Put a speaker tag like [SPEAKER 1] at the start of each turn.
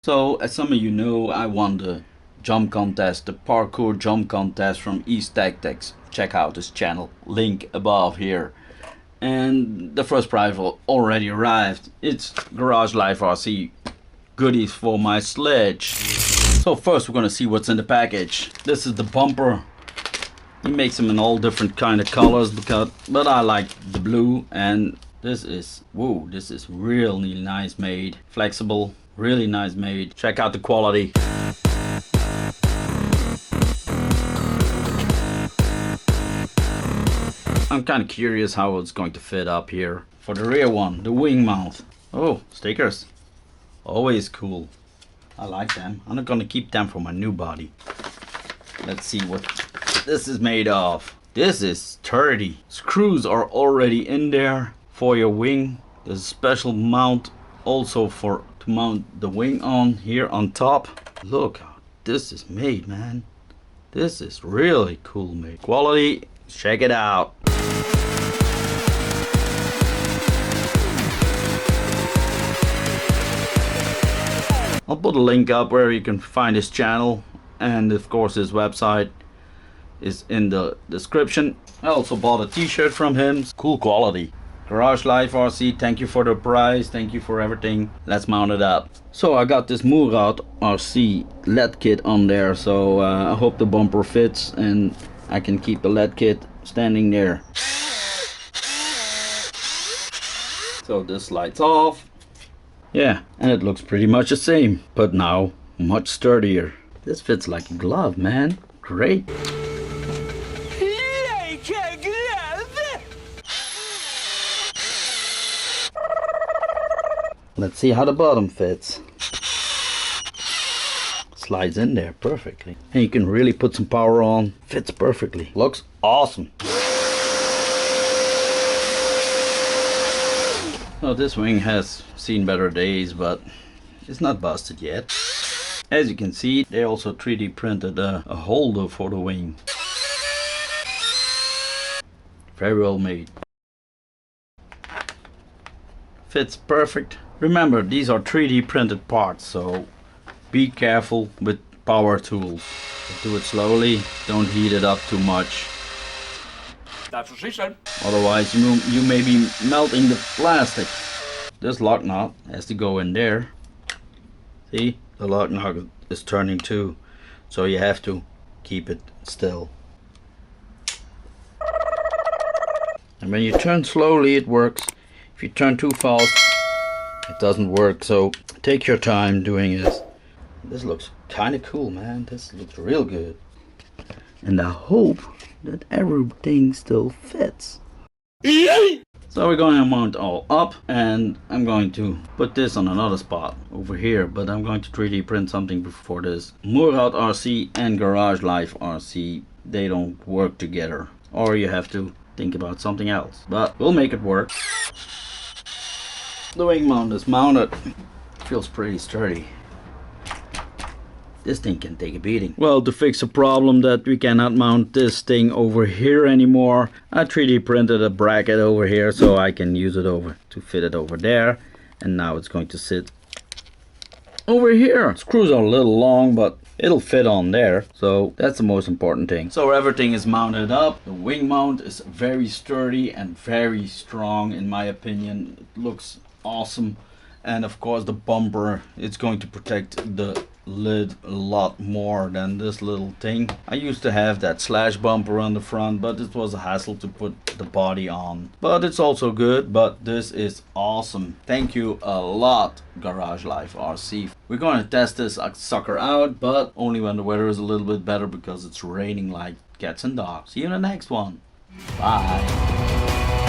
[SPEAKER 1] So, as some of you know, I won the jump contest, the Parkour Jump Contest from East Tactics. Check out his channel, link above here. And the first prize already arrived. It's Garage Life RC goodies for my sledge. So first we're gonna see what's in the package. This is the bumper. He makes them in all different kind of colors, but I like the blue. And this is, whoa, this is really nice made, flexible. Really nice made. Check out the quality. I'm kind of curious how it's going to fit up here. For the rear one, the wing mount. Oh, stickers. Always cool. I like them. I'm not going to keep them for my new body. Let's see what this is made of. This is sturdy. Screws are already in there for your wing. There's a special mount also to mount the wing on here on top. Look how this is made, man. This is really cool made. Quality, check it out. I'll put a link up where you can find his channel, and of course his website is in the description. I also bought a t-shirt from him. Cool quality. Garage Life RC, thank you for the prize, thank you for everything. Let's mount it up. So I got this Murat-RC LED kit on there, so I hope the bumper fits and I can keep the LED kit standing there. So this slides off. Yeah, and it looks pretty much the same, but now much sturdier. This fits like a glove, man. Great. Let's see how the bottom fits. Slides in there perfectly. And you can really put some power on. Fits perfectly. Looks awesome. Well, this wing has seen better days, but it's not busted yet. As you can see, they also 3D printed a holder for the wing. Very well made. Fits perfect. Remember, these are 3D printed parts, so be careful with power tools. Do it slowly, don't heat it up too much.
[SPEAKER 2] That's what she said.
[SPEAKER 1] Otherwise you may be melting the plastic. This lock nut has to go in there. See, the lock nut is turning too, so you have to keep it still. And when you turn slowly it works. If you turn too fast it doesn't work, so take your time doing this. This looks kind of cool, man. This looks real good. And I hope that everything still fits. So we're going to mount all up, and I'm going to put this on another spot over here, but I'm going to 3D print something before this. Murat-RC and Garage Life RC, they don't work together, or you have to think about something else, but we'll make it work. The wing mount is mounted. Feels pretty sturdy. This thing can take a beating. Well, to fix a problem that we cannot mount this thing over here anymore, I 3D printed a bracket over here so I can use it to fit it over there. And now it's going to sit over here. Screws are a little long, but it'll fit on there, so that's the most important thing. So everything is mounted up. The wing mount is very sturdy and very strong in my opinion. It looks awesome. And of course the bumper, it's going to protect the lid a lot more than this little thing. I used to have that slash bumper on the front, but it was a hassle to put the body on. But it's also good, but this is awesome. Thank you a lot, Garage Life RC. We're going to test this sucker out, but only when the weather is a little bit better because it's raining like cats and dogs. See you in the next one. Bye.